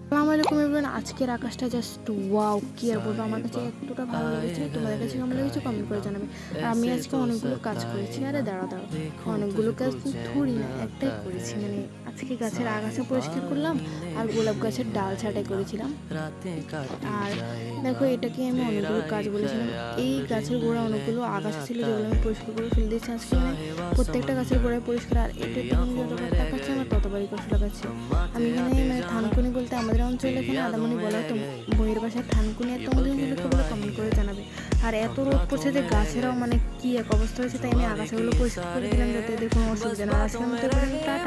আসসালামু আলাইকুম এভরিওয়ান। আজকের আকাশটা জাস্ট ওয়াও, কি আর বলবো, আমার কাছে এতটা ভালো লেগেছে। তোমাদের কাছে কেমন লেগেছে কমেন্ট করে জানাবে। আর আমি আজকে অনেকগুলো কাজ করেছি। আরে দাঁড়া দাঁড়া, অনেকগুলো কাজ থুড়ি না, একটাই করেছি। মানে আজকে গাছের আগাছা পরিষ্কার করলাম আর গোলাপ গাছের ডাল ছাঁটাই করেছিলাম। আর দেখো, এটাকে আমি অনেকগুলো কাজ বলেছিলাম। এই গাছের গোড়া অনেকগুলো আগাছা ছিল যেগুলো আমি পরিষ্কার করে ফেলে দিয়েছি আজকে। মানে প্রত্যেকটা গাছের গোড়ায় পরিষ্কার। আর এটা তুমি যতবার তাকাচ্ছি আমার ততবারই কষ্ট লাগাচ্ছে। আমি এখানে মানে থানকুনি বলতে আমাদের অঞ্চলে এখানে আদামনি বলা হতো। বইয়ের বাসায় থানকুনি আর তোমাদের অঞ্চলে বলে কমেন্ট করে জানাবে। আর এত রোদ পড়ছে যে গাছেরাও মানে কি এক অবস্থা হয়েছে, তাই আমি আগাছাগুলো পরিষ্কার করে দিলাম যাতে এদের কোনো অসুবিধা না। আজকের মতো টাটা।